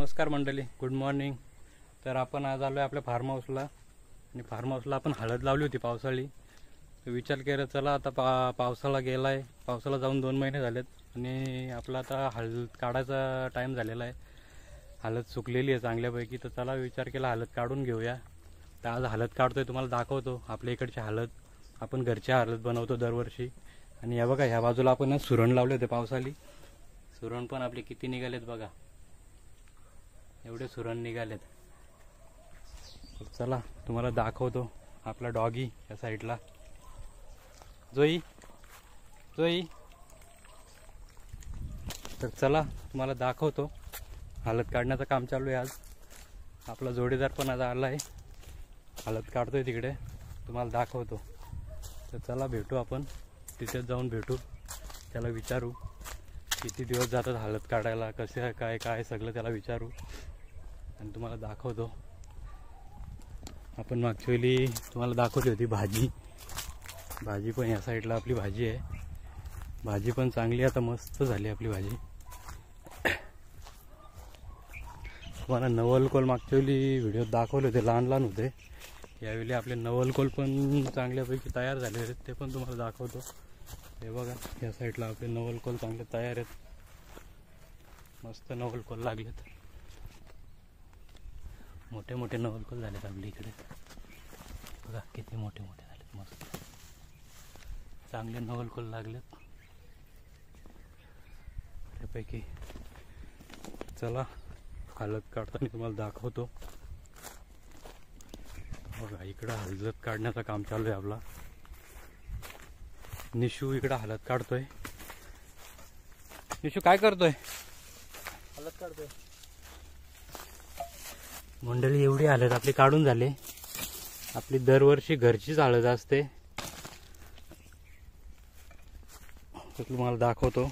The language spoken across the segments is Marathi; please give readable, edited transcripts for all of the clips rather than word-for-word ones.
नमस्कार मंडळी, गुड मॉर्निंग। तर आपण आज आलो आहे आपल्या फार्म हाऊसला आणि फार्म हाऊसला आपण हळद लावली होती पावसाळी। तर विचार केला चला आता पावसाळा गेला आहे, पावसाला जाऊन 2 महिने झालेत आणि आपला आता हळद काढायचा टाईम झालेला आहे। हळद सुकलेली आहे चांगल्यापैकी, तर चला विचार केला हळद काढून घेऊया। तर आज हळद काढतोय, तुम्हाला दाखवतो आपल्या इकडची हळद। आपण घरची हळद बनवतो दरवर्षी। आणि या बघा, ह्या बाजूला आपण सुरण लावले होते पावसाळी। सुरण पण आपले किती निघालेत बघा, एवढे सुरण निघालेत। चला तुम्हाला दाखवतो आपला डॉगी या साईडला। जोई जोई, तर चला तुम्हाला दाखवतो। हळद काढण्याचं काम चालू आहे आज। आपला जोडीदार पण आज आला आहे, हळद काढतोय तिकडे, तुम्हाला दाखवतो। तर चला भेटू, आपण तिथेच जाऊन भेटू, त्याला विचारू किती दिवस जातात हळद काढायला, कसे काय काय सगळं त्याला विचारू आणि तुम्हाला दाखवतो। आपण मागच्या वेळी तुम्हाला दाखवली होती भाजी, भाजी पण या साईडला आपली भाजी आहे। भाजी पण चांगली आता मस्त झाली आपली भाजी। तुम्हाला नवलकोल मागच्या वेळी व्हिडिओ दाखवले होते, लहान लहान होते। यावेळी आपले नवलकोल पण चांगल्यापैकी तयार झाले आहेत, ते पण तुम्हाला दाखवतो। हे बघा, या साईडला आपले नवलकोल चांगले तयार आहेत, मस्त नवलकोल लागलेत। मोठे मोठे नवलकोल झालेत आपल्या इकडे, बघा किती मोठे मोठे झालेत, मस्त चांगले नवलकोल लागलेत त्यापैकी। चला हळद काढताना तुम्हाला दाखवतो। बघा इकडं हळद काढण्याचं काम चालू आहे आपला। निशू इकडं हळद काढतोय। निशू काय करतोय? हळद काढतोय। मंडळी एवढी हळद आपली काढून झाले। आपली दरवर्षी घरचीच हळद असते, तर तुम्हाला दाखवतो।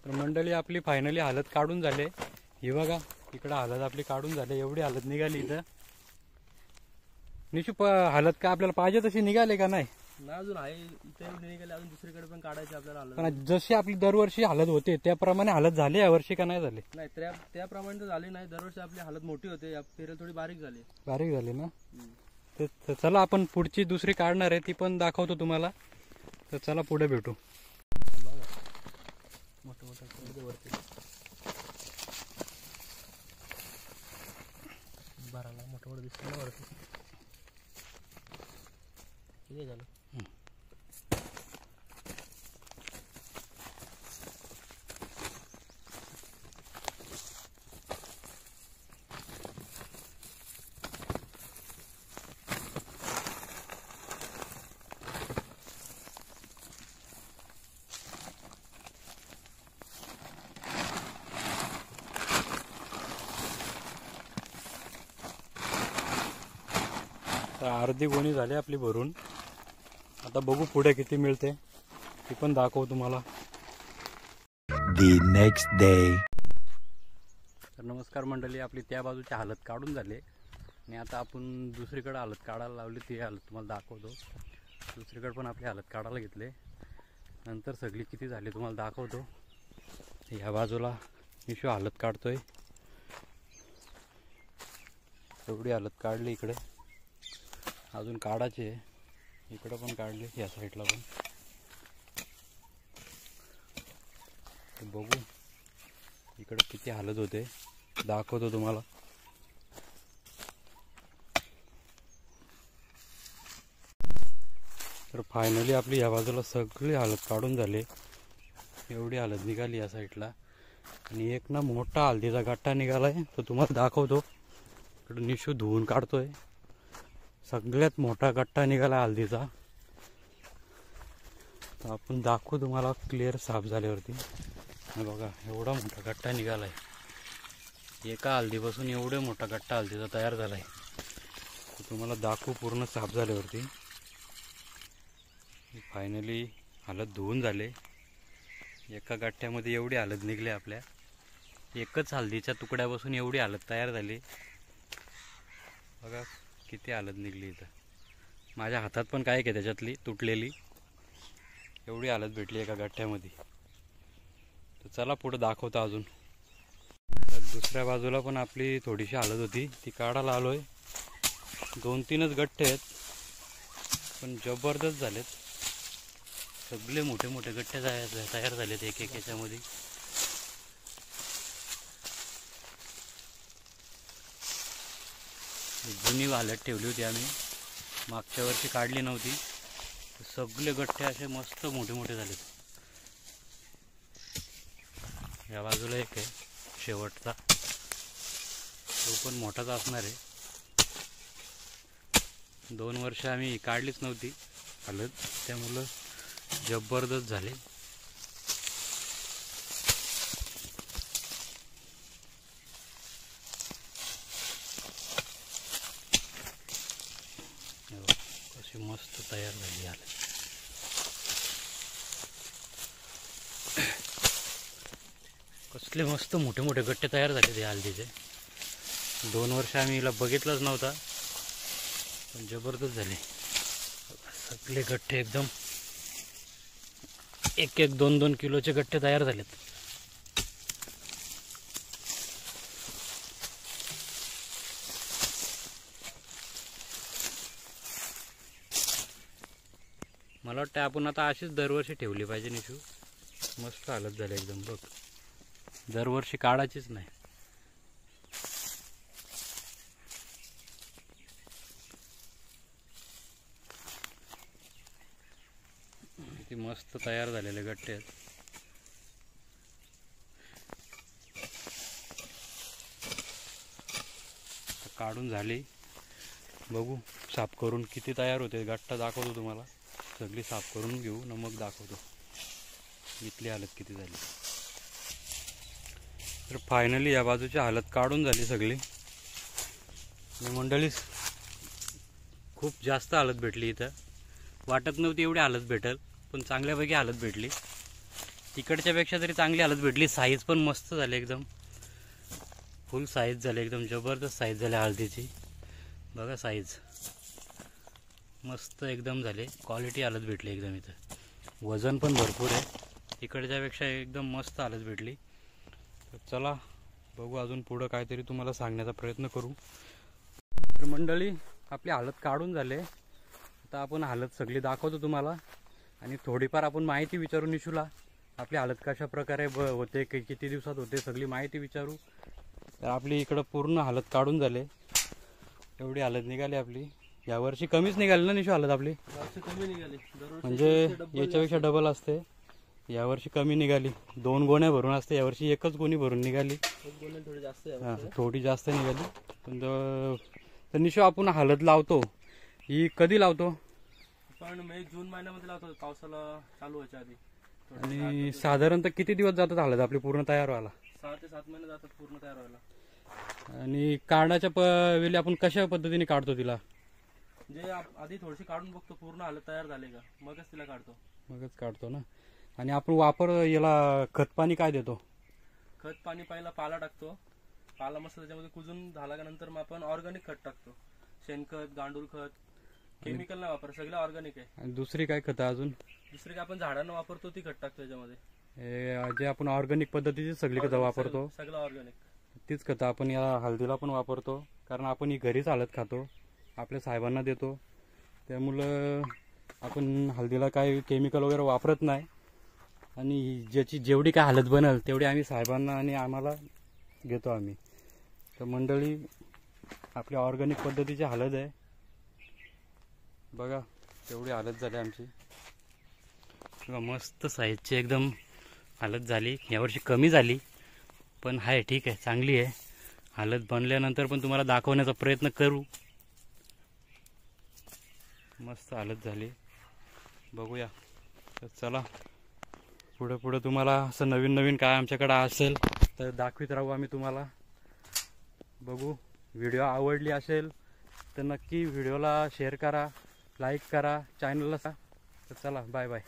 तर मंडळी आपली फायनली हळद काढून झाले। हे बघा इकडं हळद आपली काढून झाली, एवढी हळद निघाली इथं. निशू हळद का आपल्याला पाहिजे तशी निघाले का नाही? नाही अजून आहे इथे एवढी निघाली, अजून दुसरीकडे पण काढायची आपल्याला आलं पण जशी आपली दरवर्षी हळद होते त्याप्रमाणे हळद झाली यावर्षी का नाही झाली? नाही. त्याप्रमाणे तर झाली नाही. दरवर्षी आपली हालत मोठी होते, या पेरेल थोडी बारीक झाली. बारीक झाली ना. तर चला आपण पुढची दुसरी काढणार आहे, ती पण दाखवतो तुम्हाला. तर चला पुढे भेटू. मोठं मोठं वरती बाराला मोठं मोठं दिसतं ना वरती. किती झालं? तर अर्धी गोणी झाली आपली भरून. आता बघू पुढे किती मिळते, ती पण दाखवू तुम्हाला. The next day. तर नमस्कार मंडळी, आपली त्या बाजूची हालत काढून झाली आणि आता आपण दुसरीकडे हालत काढायला लावली. ती हालत तुम्हाला दाखवतो. दुसरीकडे पण आपली हालत काढायला घेतले, नंतर सगळी किती झाली तुम्हाला दाखवतो. ह्या बाजूला निशू हालत काढतोय, एवढी हालत काढली. इकडे अजून काढायची आहे, इकडं पण काढली, या साईडला पण. तर बघू इकडं किती हालत होते, दाखवतो तुम्हाला. तर फायनली आपली या बाजूला सगळी हालत काढून झाली, एवढी हालत निघाली या साईडला. आणि एक ना मोठा हळदीचा गट्टा निघालाय, तो तुम्हाला दाखवतो. इकडं निशू धुवून काढतोय. सगळ्यात मोठा गट्टा निघाला हळदीचा, आपण दाखवू तुम्हाला क्लिअर साफ झाल्यावरती. बघा एवढा मोठा गट्टा निघालाय, एका हळदीपासून एवढे मोठा गट्टा हळदीचा तयार झालाय. तुम्हाला दाखवू पूर्ण साफ झाल्यावरती. फायनली हालत धुवून झाले, एका गट्ट्यामध्ये एवढी हालत निघली. आपल्या एकच हळदीच्या तुकड्यापासून एवढी हालत तयार झाली. बघा किती हालत निघली. इथं माझ्या हातात पण काय की त्याच्यातली तुटलेली एवढी हालत भेटली एका गठ्ठ्यामध्ये. तर चला पुढे दाखवतो अजून. दुसऱ्या बाजूला पण आपली थोडीशी हालत होती, ती काढायला आलोय. 2-3च गठ्ठे आहेत, पण जबरदस्त झालेत. सगळे मोठे मोठे गठ्ठे तयार झालेत एक एक याच्यामध्ये. जुनी हालत ठेवली होती आम्ही, मागच्या वर्षी काढली नव्हती. सगळे गठ्ठे असे मस्त मोठे मोठे झालेत. या बाजूला एक आहे शेवटचा, तो पण मोठाच असणार आहे. 2 वर्ष आम्ही काढलीच नव्हती हालत, त्यामुळं जबरदस्त झाले. कशी मस्त तयार झाली हालत. कसले मस्त मोठे मोठे गट्टे तयार झाले ते हळदीचे. 2 वर्ष आम्ही हिला बघितलंच नव्हता, पण जबरदस्त झाले. सगळे गट्टे एकदम 1-1, 2-2 किलोचे गट्टे तयार झालेत. मला वाटतं आपण आता अशीच दरवर्षी ठेवली पाहिजे निशू. मस्त हालत झाली एकदम. बघ दरवर्षी काढायचीच नाही. किती मस्त तयार झालेले गट्टे आहेत. काढून झाली, बघू साफ करून किती तयार होते. गट्टा दाखवतो तुम्हाला, सगळी साफ करून घेऊ न मग दाखवतो इथली हालत किती झाली. तर फायनली या बाजूची हालत काढून झाली सगळी. मंडळी खूप जास्त हालत भेटली इथं. वाटत नव्हती एवढी हालत भेटल, पण चांगल्यापैकी हालत भेटली. तिकडच्या पेक्षा तरी चांगली हालत भेटली. साईज पण मस्त झाली एकदम. फुल साईज झाली, एकदम जबरदस्त साईज झाली हळदीची. बघा साईज मस्त एकदम झाले, क्वालिटी हळद भेटली एकदम. इथं वजन पण भरपूर आहे, इकडच्यापेक्षा एकदम मस्त हळद भेटली. तर चला बघू अजून पुढं काहीतरी तुम्हाला सांगण्याचा प्रयत्न करू. तर मंडळी आपली हळद काढून झाले, आता आपण हळद सगळी दाखवतो तुम्हाला आणि थोडीफार आपण माहिती विचारू निशूला. आपली हळद कशा प्रकारे होते, किती दिवसात होते, सगळी माहिती विचारू. तर आपली इकडं पूर्ण हळद काढून झाले, एवढी हळद निघाली आपली. यावर्षी कमीच निघाली ना निशू हळद आपली, कमी निघाली. दरवर्षी म्हणजे याच्यापेक्षा डबल असते. यावर्षी कमी निघाली, 2 गोण्या भरून असते, यावर्षी एकच गोणी भरून निघाली. थोडी जास्त आहे. हां थोडी जास्त निघाली. पण तर निशू आपण हळद लावतो ही कधी लावतो? पण मे जून महिन्यामध्ये लावतो, पावसाला चालू व्हायच्या आधी. आणि साधारणतः किती दिवस जातात हळद आपली पूर्ण तयार व्हायला? 6 ते 7 महिने जातात पूर्ण तयार व्हायला. आणि काढण्याच्या वेळी आपण कशा पद्धतीने काढतो तिला? जे आधी थोडीशी काढून बघतो पूर्ण हळद तयार झाले का, मगच तिला काढतो. मगच काढतो ना. आणि आपण वापर याला खत पाणी काय देतो? खत पाणी पहिला पाला टाकतो, पाला मस्त त्याच्यामध्ये कुजून झाला का नंतर मग आपण ऑर्गॅनिक खत टाकतो. शेणखत, गांडूळ खत, केमिकल नाही वापर, सगळं ऑर्गॅनिक आहे. आणि दुसरी काय खतं अजून? दुसरी काय आपण झाडांना वापरतो ती खत टाकतो याच्यामध्ये. जे आपण ऑर्गॅनिक पद्धतीची सगळी खतं वापरतो सगळं ऑर्गॅनिक, तीच खतं आपण या हळदीला पण वापरतो. कारण आपण ही घरीच हळद खातो, आपल्या साहेबांना देतो, त्यामुळं आपण हळदीला काही केमिकल वगैरे वापरत नाही. आणि ज्याची जेवढी काय हळद बनल तेवढी आम्ही साहेबांना आणि आम्हाला घेतो आम्ही. तर मंडळी आपली ऑर्गॅनिक पद्धतीची हळद आहे. बघा तेवढी हळद झाली आमची, मस्त साईजची एकदम हळद झाली. यावर्षी कमी झाली पण आहे ठीक आहे, चांगली आहे. हळद बनल्यानंतर पण तुम्हाला दाखवण्याचा प्रयत्न करू. मस्त हळद झाली, बघूया. तर चला पुढे पुढे तुम्हाला असं नवीन नवीन काय आमच्याकडे असेल तर दाखवित राहू आम्ही तुम्हाला. बघू, व्हिडिओ आवडली असेल तर नक्की व्हिडिओला शेअर करा, लाईक करा, चॅनलला. तर चला बाय बाय.